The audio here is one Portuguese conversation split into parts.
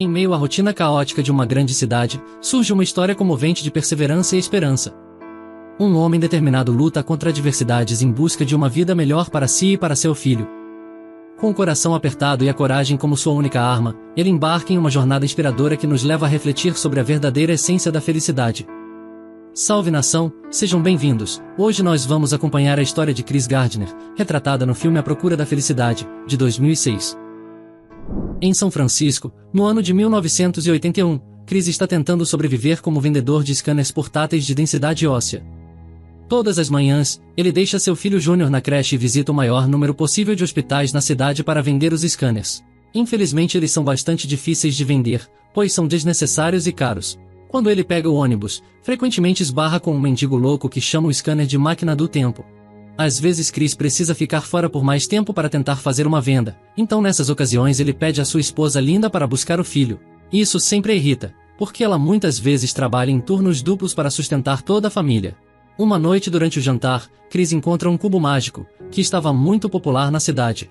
Em meio à rotina caótica de uma grande cidade, surge uma história comovente de perseverança e esperança. Um homem determinado luta contra adversidades em busca de uma vida melhor para si e para seu filho. Com o coração apertado e a coragem como sua única arma, ele embarca em uma jornada inspiradora que nos leva a refletir sobre a verdadeira essência da felicidade. Salve nação, sejam bem-vindos. Hoje nós vamos acompanhar a história de Chris Gardner, retratada no filme A Procura da Felicidade, de 2006. Em São Francisco, no ano de 1981, Chris está tentando sobreviver como vendedor de scanners portáteis de densidade óssea. Todas as manhãs, ele deixa seu filho Júnior na creche e visita o maior número possível de hospitais na cidade para vender os scanners. Infelizmente eles são bastante difíceis de vender, pois são desnecessários e caros. Quando ele pega o ônibus, frequentemente esbarra com um mendigo louco que chama o scanner de máquina do tempo. Às vezes Chris precisa ficar fora por mais tempo para tentar fazer uma venda, então nessas ocasiões ele pede a sua esposa Linda para buscar o filho. Isso sempre a irrita, porque ela muitas vezes trabalha em turnos duplos para sustentar toda a família. Uma noite durante o jantar, Chris encontra um cubo mágico, que estava muito popular na cidade.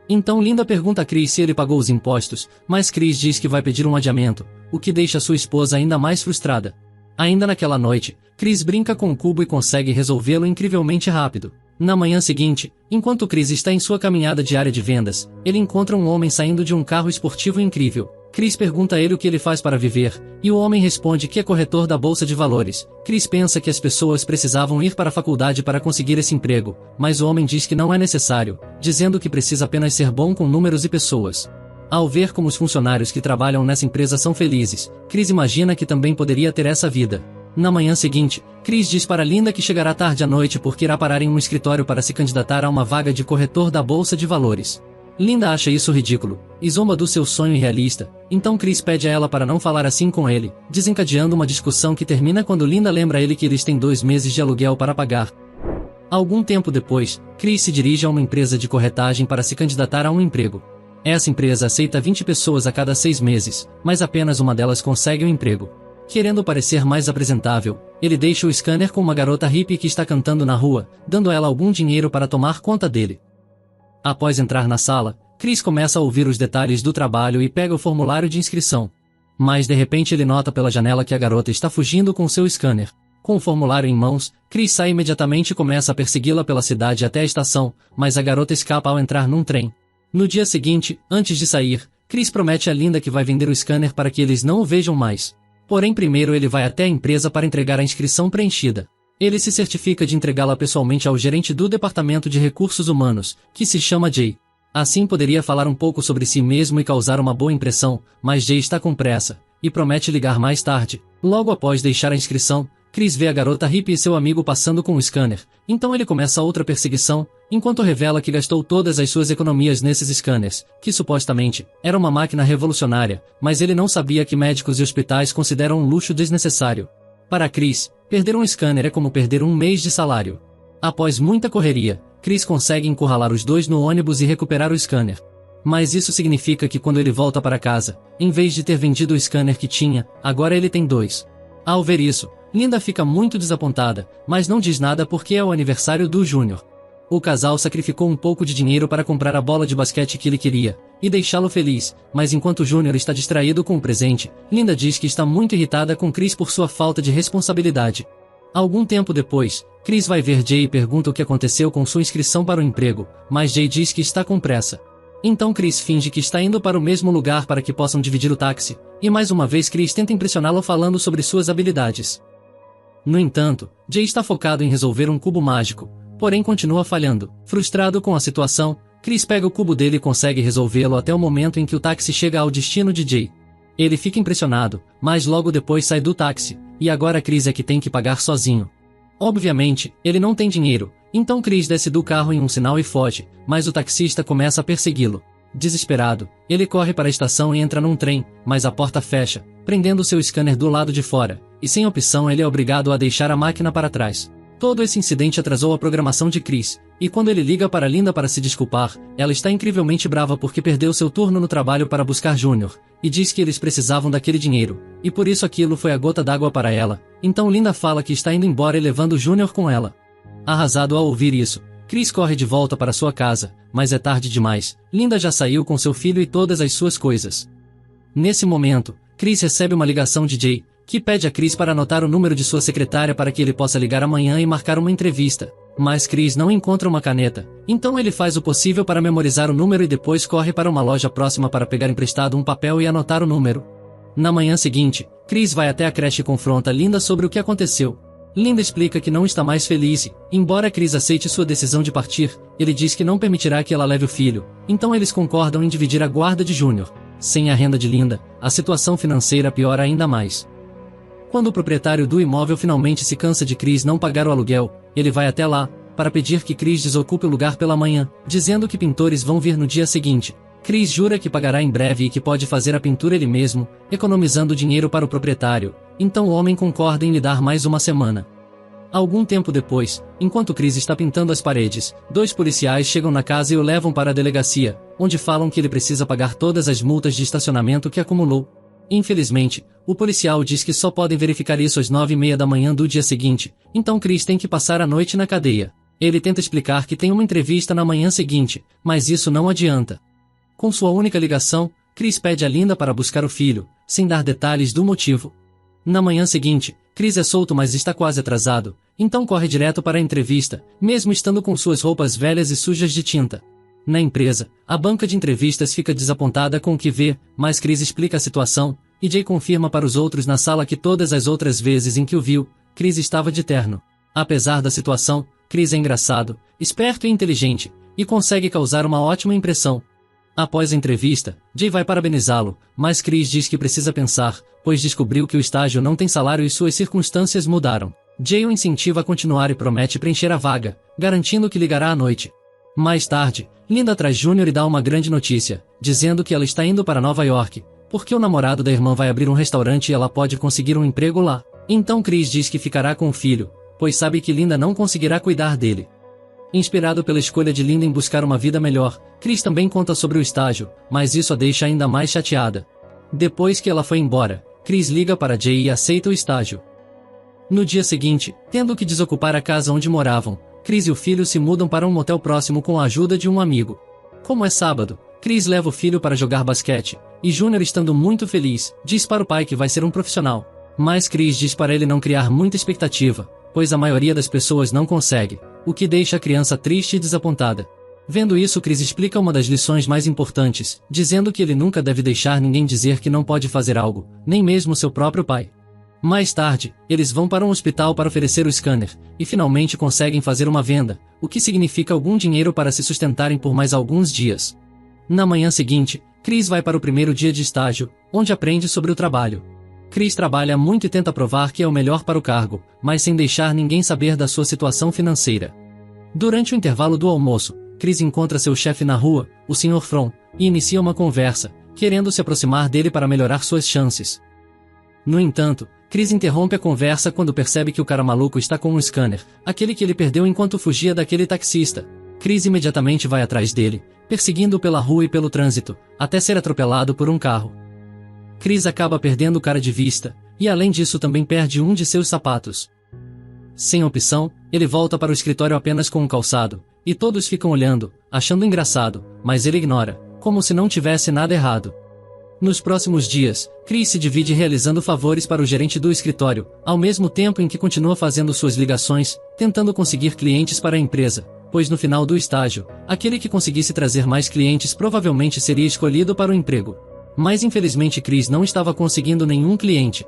Então Linda pergunta a Chris se ele pagou os impostos, mas Chris diz que vai pedir um adiamento, o que deixa sua esposa ainda mais frustrada. Ainda naquela noite, Chris brinca com o cubo e consegue resolvê-lo incrivelmente rápido. Na manhã seguinte, enquanto Chris está em sua caminhada diária de vendas, ele encontra um homem saindo de um carro esportivo incrível. Chris pergunta a ele o que ele faz para viver, e o homem responde que é corretor da bolsa de valores. Chris pensa que as pessoas precisavam ir para a faculdade para conseguir esse emprego, mas o homem diz que não é necessário, dizendo que precisa apenas ser bom com números e pessoas. Ao ver como os funcionários que trabalham nessa empresa são felizes, Chris imagina que também poderia ter essa vida. Na manhã seguinte, Chris diz para Linda que chegará tarde à noite porque irá parar em um escritório para se candidatar a uma vaga de corretor da bolsa de valores. Linda acha isso ridículo, e zomba do seu sonho irrealista, então Chris pede a ela para não falar assim com ele, desencadeando uma discussão que termina quando Linda lembra a ele que eles têm 2 meses de aluguel para pagar. Algum tempo depois, Chris se dirige a uma empresa de corretagem para se candidatar a um emprego. Essa empresa aceita 20 pessoas a cada 6 meses, mas apenas uma delas consegue o emprego. Querendo parecer mais apresentável, ele deixa o scanner com uma garota hippie que está cantando na rua, dando a ela algum dinheiro para tomar conta dele. Após entrar na sala, Chris começa a ouvir os detalhes do trabalho e pega o formulário de inscrição. Mas de repente ele nota pela janela que a garota está fugindo com seu scanner. Com o formulário em mãos, Chris sai imediatamente e começa a persegui-la pela cidade até a estação, mas a garota escapa ao entrar num trem. No dia seguinte, antes de sair, Chris promete a Linda que vai vender o scanner para que eles não o vejam mais. Porém primeiro ele vai até a empresa para entregar a inscrição preenchida. Ele se certifica de entregá-la pessoalmente ao gerente do Departamento de Recursos Humanos, que se chama Jay. Assim poderia falar um pouco sobre si mesmo e causar uma boa impressão, mas Jay está com pressa, e promete ligar mais tarde. Logo após deixar a inscrição, Chris vê a garota hippie e seu amigo passando com o scanner, então ele começa outra perseguição, enquanto revela que gastou todas as suas economias nesses scanners, que supostamente era uma máquina revolucionária, mas ele não sabia que médicos e hospitais consideram um luxo desnecessário. Para Chris, perder um scanner é como perder um mês de salário. Após muita correria, Chris consegue encurralar os dois no ônibus e recuperar o scanner. Mas isso significa que quando ele volta para casa, em vez de ter vendido o scanner que tinha, agora ele tem 2. Ao ver isso, Linda fica muito desapontada, mas não diz nada porque é o aniversário do Júnior. O casal sacrificou um pouco de dinheiro para comprar a bola de basquete que ele queria, e deixá-lo feliz, mas enquanto Júnior está distraído com o presente, Linda diz que está muito irritada com Chris por sua falta de responsabilidade. Algum tempo depois, Chris vai ver Jay e pergunta o que aconteceu com sua inscrição para o emprego, mas Jay diz que está com pressa. Então Chris finge que está indo para o mesmo lugar para que possam dividir o táxi, e mais uma vez Chris tenta impressioná-lo falando sobre suas habilidades. No entanto, Jay está focado em resolver um cubo mágico, porém continua falhando. Frustrado com a situação, Chris pega o cubo dele e consegue resolvê-lo até o momento em que o táxi chega ao destino de Jay. Ele fica impressionado, mas logo depois sai do táxi, e agora Chris é que tem que pagar sozinho. Obviamente, ele não tem dinheiro, então Chris desce do carro em um sinal e foge, mas o taxista começa a persegui-lo. Desesperado, ele corre para a estação e entra num trem, mas a porta fecha, prendendo seu scanner do lado de fora, e sem opção ele é obrigado a deixar a máquina para trás. Todo esse incidente atrasou a programação de Chris, e quando ele liga para Linda para se desculpar, ela está incrivelmente brava porque perdeu seu turno no trabalho para buscar Júnior, e diz que eles precisavam daquele dinheiro, e por isso aquilo foi a gota d'água para ela. Então Linda fala que está indo embora e levando Júnior com ela. Arrasado ao ouvir isso, Chris corre de volta para sua casa, mas é tarde demais. Linda já saiu com seu filho e todas as suas coisas. Nesse momento, Chris recebe uma ligação de Jay, que pede a Chris para anotar o número de sua secretária para que ele possa ligar amanhã e marcar uma entrevista. Mas Chris não encontra uma caneta, então ele faz o possível para memorizar o número e depois corre para uma loja próxima para pegar emprestado um papel e anotar o número. Na manhã seguinte, Chris vai até a creche e confronta Linda sobre o que aconteceu. Linda explica que não está mais feliz e, embora Chris aceite sua decisão de partir, ele diz que não permitirá que ela leve o filho, então eles concordam em dividir a guarda de Júnior. Sem a renda de Linda, a situação financeira piora ainda mais. Quando o proprietário do imóvel finalmente se cansa de Chris não pagar o aluguel, ele vai até lá, para pedir que Chris desocupe o lugar pela manhã, dizendo que pintores vão vir no dia seguinte. Chris jura que pagará em breve e que pode fazer a pintura ele mesmo, economizando dinheiro para o proprietário, então o homem concorda em lhe dar mais uma semana. Algum tempo depois, enquanto Chris está pintando as paredes, 2 policiais chegam na casa e o levam para a delegacia, onde falam que ele precisa pagar todas as multas de estacionamento que acumulou. Infelizmente, o policial diz que só podem verificar isso às 9h30 da manhã do dia seguinte, então Chris tem que passar a noite na cadeia. Ele tenta explicar que tem uma entrevista na manhã seguinte, mas isso não adianta. Com sua única ligação, Chris pede a Linda para buscar o filho, sem dar detalhes do motivo. Na manhã seguinte, Chris é solto mas está quase atrasado, então corre direto para a entrevista, mesmo estando com suas roupas velhas e sujas de tinta. Na empresa, a banca de entrevistas fica desapontada com o que vê, mas Chris explica a situação, e Jay confirma para os outros na sala que todas as outras vezes em que o viu, Chris estava de terno. Apesar da situação, Chris é engraçado, esperto e inteligente, e consegue causar uma ótima impressão. Após a entrevista, Jay vai parabenizá-lo, mas Chris diz que precisa pensar, pois descobriu que o estágio não tem salário e suas circunstâncias mudaram. Jay o incentiva a continuar e promete preencher a vaga, garantindo que ligará à noite. Mais tarde, Linda traz Júnior e dá uma grande notícia, dizendo que ela está indo para Nova York, porque o namorado da irmã vai abrir um restaurante e ela pode conseguir um emprego lá. Então Chris diz que ficará com o filho, pois sabe que Linda não conseguirá cuidar dele. Inspirado pela escolha de Linda em buscar uma vida melhor, Chris também conta sobre o estágio, mas isso a deixa ainda mais chateada. Depois que ela foi embora, Chris liga para Jay e aceita o estágio. No dia seguinte, tendo que desocupar a casa onde moravam, Chris e o filho se mudam para um motel próximo com a ajuda de um amigo. Como é sábado, Chris leva o filho para jogar basquete, e Júnior, estando muito feliz, diz para o pai que vai ser um profissional. Mas Chris diz para ele não criar muita expectativa, pois a maioria das pessoas não consegue, o que deixa a criança triste e desapontada. Vendo isso, Chris explica uma das lições mais importantes, dizendo que ele nunca deve deixar ninguém dizer que não pode fazer algo, nem mesmo seu próprio pai. Mais tarde, eles vão para um hospital para oferecer o scanner, e finalmente conseguem fazer uma venda, o que significa algum dinheiro para se sustentarem por mais alguns dias. Na manhã seguinte, Chris vai para o primeiro dia de estágio, onde aprende sobre o trabalho. Chris trabalha muito e tenta provar que é o melhor para o cargo, mas sem deixar ninguém saber da sua situação financeira. Durante o intervalo do almoço, Chris encontra seu chefe na rua, o Sr. From, e inicia uma conversa, querendo se aproximar dele para melhorar suas chances. No entanto, Chris interrompe a conversa quando percebe que o cara maluco está com um scanner, aquele que ele perdeu enquanto fugia daquele taxista. Chris imediatamente vai atrás dele, perseguindo-o pela rua e pelo trânsito, até ser atropelado por um carro. Chris acaba perdendo o cara de vista, e além disso também perde um de seus sapatos. Sem opção, ele volta para o escritório apenas com um calçado, e todos ficam olhando, achando engraçado, mas ele ignora, como se não tivesse nada errado. Nos próximos dias, Chris se divide realizando favores para o gerente do escritório, ao mesmo tempo em que continua fazendo suas ligações, tentando conseguir clientes para a empresa, pois no final do estágio, aquele que conseguisse trazer mais clientes provavelmente seria escolhido para o emprego. Mas infelizmente Chris não estava conseguindo nenhum cliente.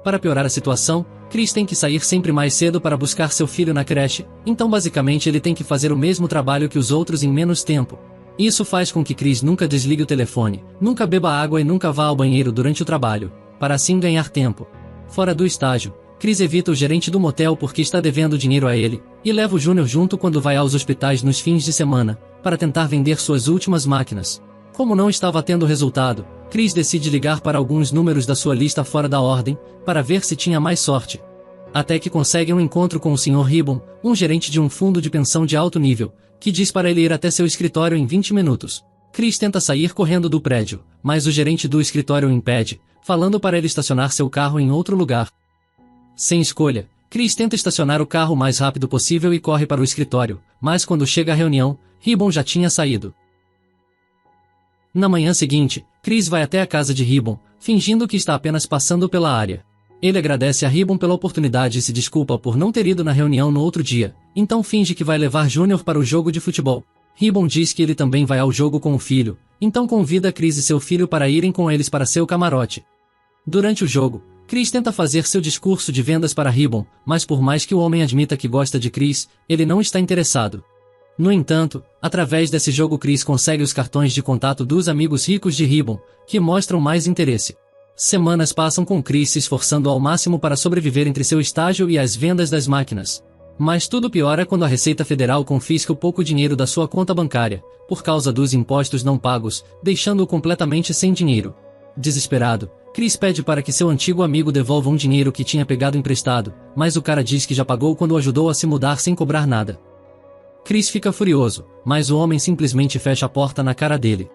Para piorar a situação, Chris tem que sair sempre mais cedo para buscar seu filho na creche, então basicamente ele tem que fazer o mesmo trabalho que os outros em menos tempo. Isso faz com que Chris nunca desligue o telefone, nunca beba água e nunca vá ao banheiro durante o trabalho, para assim ganhar tempo. Fora do estágio, Chris evita o gerente do motel porque está devendo dinheiro a ele, e leva o Júnior junto quando vai aos hospitais nos fins de semana, para tentar vender suas últimas máquinas. Como não estava tendo resultado, Chris decide ligar para alguns números da sua lista fora da ordem, para ver se tinha mais sorte. Até que consegue um encontro com o Sr. Ribbon, um gerente de um fundo de pensão de alto nível, que diz para ele ir até seu escritório em 20 minutos. Chris tenta sair correndo do prédio, mas o gerente do escritório o impede, falando para ele estacionar seu carro em outro lugar. Sem escolha, Chris tenta estacionar o carro o mais rápido possível e corre para o escritório, mas quando chega à reunião, Ribbon já tinha saído. Na manhã seguinte, Chris vai até a casa de Ribbon, fingindo que está apenas passando pela área. Ele agradece a Ribbon pela oportunidade e se desculpa por não ter ido na reunião no outro dia, então finge que vai levar Junior para o jogo de futebol. Ribbon diz que ele também vai ao jogo com o filho, então convida Chris e seu filho para irem com eles para seu camarote. Durante o jogo, Chris tenta fazer seu discurso de vendas para Ribbon, mas por mais que o homem admita que gosta de Chris, ele não está interessado. No entanto, através desse jogo Chris consegue os cartões de contato dos amigos ricos de Ribbon, que mostram mais interesse. Semanas passam com Chris se esforçando ao máximo para sobreviver entre seu estágio e as vendas das máquinas. Mas tudo piora quando a Receita Federal confisca o pouco dinheiro da sua conta bancária, por causa dos impostos não pagos, deixando-o completamente sem dinheiro. Desesperado, Chris pede para que seu antigo amigo devolva um dinheiro que tinha pegado emprestado, mas o cara diz que já pagou quando o ajudou a se mudar sem cobrar nada. Chris fica furioso, mas o homem simplesmente fecha a porta na cara dele.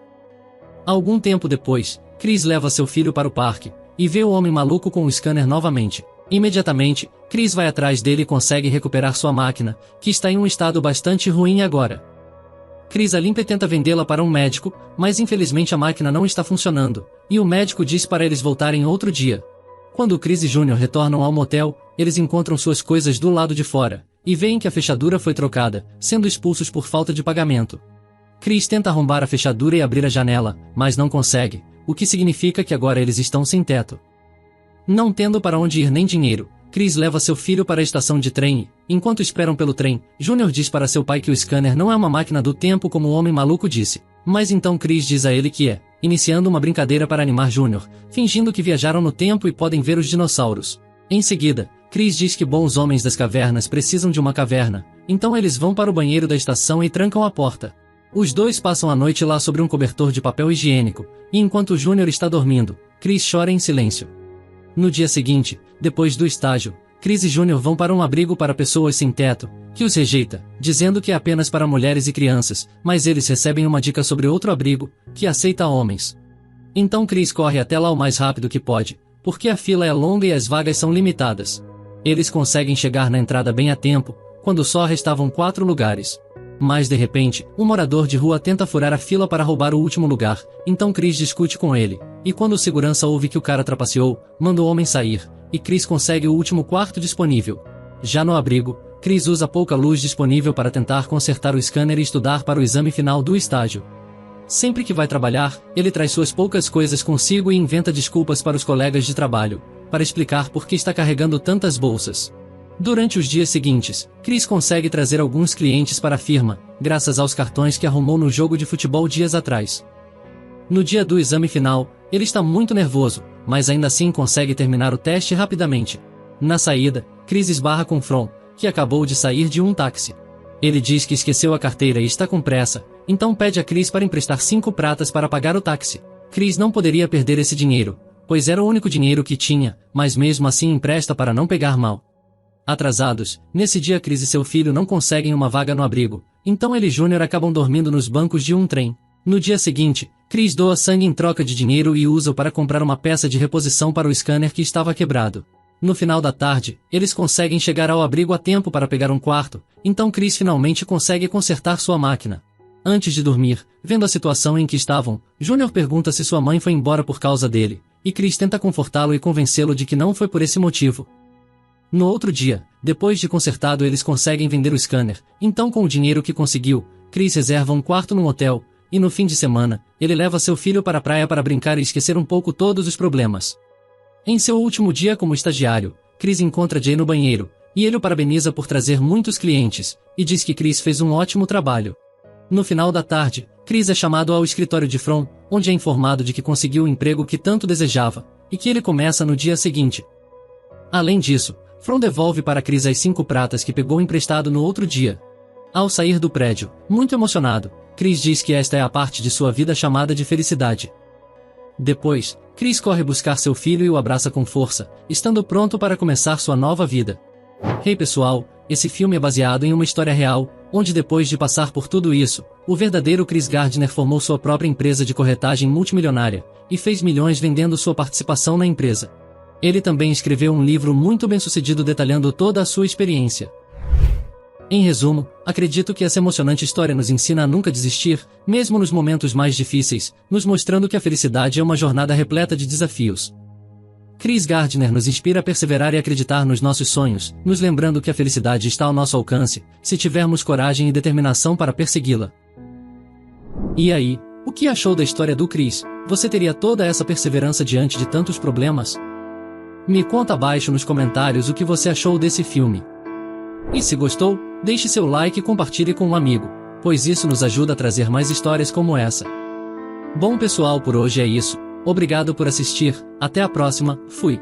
Algum tempo depois, Chris leva seu filho para o parque, e vê o homem maluco com o scanner novamente. Imediatamente, Chris vai atrás dele e consegue recuperar sua máquina, que está em um estado bastante ruim agora. Chris a limpa e tenta vendê-la para um médico, mas infelizmente a máquina não está funcionando, e o médico diz para eles voltarem outro dia. Quando Chris e Junior retornam ao motel, eles encontram suas coisas do lado de fora, e veem que a fechadura foi trocada, sendo expulsos por falta de pagamento. Chris tenta arrombar a fechadura e abrir a janela, mas não consegue, o que significa que agora eles estão sem teto. Não tendo para onde ir nem dinheiro, Chris leva seu filho para a estação de trem e, enquanto esperam pelo trem, Junior diz para seu pai que o scanner não é uma máquina do tempo como o homem maluco disse. Mas então Chris diz a ele que é, iniciando uma brincadeira para animar Junior, fingindo que viajaram no tempo e podem ver os dinossauros. Em seguida, Chris diz que bons homens das cavernas precisam de uma caverna, então eles vão para o banheiro da estação e trancam a porta. Os dois passam a noite lá sobre um cobertor de papel higiênico, e enquanto Junior está dormindo, Chris chora em silêncio. No dia seguinte, depois do estágio, Chris e Junior vão para um abrigo para pessoas sem teto, que os rejeita, dizendo que é apenas para mulheres e crianças, mas eles recebem uma dica sobre outro abrigo, que aceita homens. Então Chris corre até lá o mais rápido que pode, porque a fila é longa e as vagas são limitadas. Eles conseguem chegar na entrada bem a tempo, quando só restavam 4 lugares. Mas de repente, um morador de rua tenta furar a fila para roubar o último lugar, então Chris discute com ele, e quando o segurança ouve que o cara trapaceou, manda o homem sair, e Chris consegue o último quarto disponível. Já no abrigo, Chris usa pouca luz disponível para tentar consertar o scanner e estudar para o exame final do estágio. Sempre que vai trabalhar, ele traz suas poucas coisas consigo e inventa desculpas para os colegas de trabalho, para explicar por que está carregando tantas bolsas. Durante os dias seguintes, Chris consegue trazer alguns clientes para a firma, graças aos cartões que arrumou no jogo de futebol dias atrás. No dia do exame final, ele está muito nervoso, mas ainda assim consegue terminar o teste rapidamente. Na saída, Chris esbarra com From, que acabou de sair de um táxi. Ele diz que esqueceu a carteira e está com pressa, então pede a Chris para emprestar 5 pratas para pagar o táxi. Chris não poderia perder esse dinheiro, pois era o único dinheiro que tinha, mas mesmo assim empresta para não pegar mal. Atrasados, nesse dia Chris e seu filho não conseguem uma vaga no abrigo, então ele e Junior acabam dormindo nos bancos de um trem. No dia seguinte, Chris doa sangue em troca de dinheiro e usa-o para comprar uma peça de reposição para o scanner que estava quebrado. No final da tarde, eles conseguem chegar ao abrigo a tempo para pegar um quarto, então Chris finalmente consegue consertar sua máquina. Antes de dormir, vendo a situação em que estavam, Junior pergunta se sua mãe foi embora por causa dele, e Chris tenta confortá-lo e convencê-lo de que não foi por esse motivo. No outro dia, depois de consertado eles conseguem vender o scanner, então com o dinheiro que conseguiu, Chris reserva um quarto num hotel, e no fim de semana, ele leva seu filho para a praia para brincar e esquecer um pouco todos os problemas. Em seu último dia como estagiário, Chris encontra Jay no banheiro, e ele o parabeniza por trazer muitos clientes, e diz que Chris fez um ótimo trabalho. No final da tarde, Chris é chamado ao escritório de From, onde é informado de que conseguiu o emprego que tanto desejava, e que ele começa no dia seguinte. Além disso, From devolve para Chris as 5 pratas que pegou emprestado no outro dia. Ao sair do prédio, muito emocionado, Chris diz que esta é a parte de sua vida chamada de felicidade. Depois, Chris corre buscar seu filho e o abraça com força, estando pronto para começar sua nova vida. Hey pessoal, esse filme é baseado em uma história real, onde depois de passar por tudo isso, o verdadeiro Chris Gardner formou sua própria empresa de corretagem multimilionária, e fez milhões vendendo sua participação na empresa. Ele também escreveu um livro muito bem-sucedido detalhando toda a sua experiência. Em resumo, acredito que essa emocionante história nos ensina a nunca desistir, mesmo nos momentos mais difíceis, nos mostrando que a felicidade é uma jornada repleta de desafios. Chris Gardner nos inspira a perseverar e acreditar nos nossos sonhos, nos lembrando que a felicidade está ao nosso alcance, se tivermos coragem e determinação para persegui-la. E aí, o que achou da história do Chris? Você teria toda essa perseverança diante de tantos problemas? Me conta abaixo nos comentários o que você achou desse filme. E se gostou, deixe seu like e compartilhe com um amigo, pois isso nos ajuda a trazer mais histórias como essa. Bom pessoal, por hoje é isso. Obrigado por assistir, até a próxima, fui!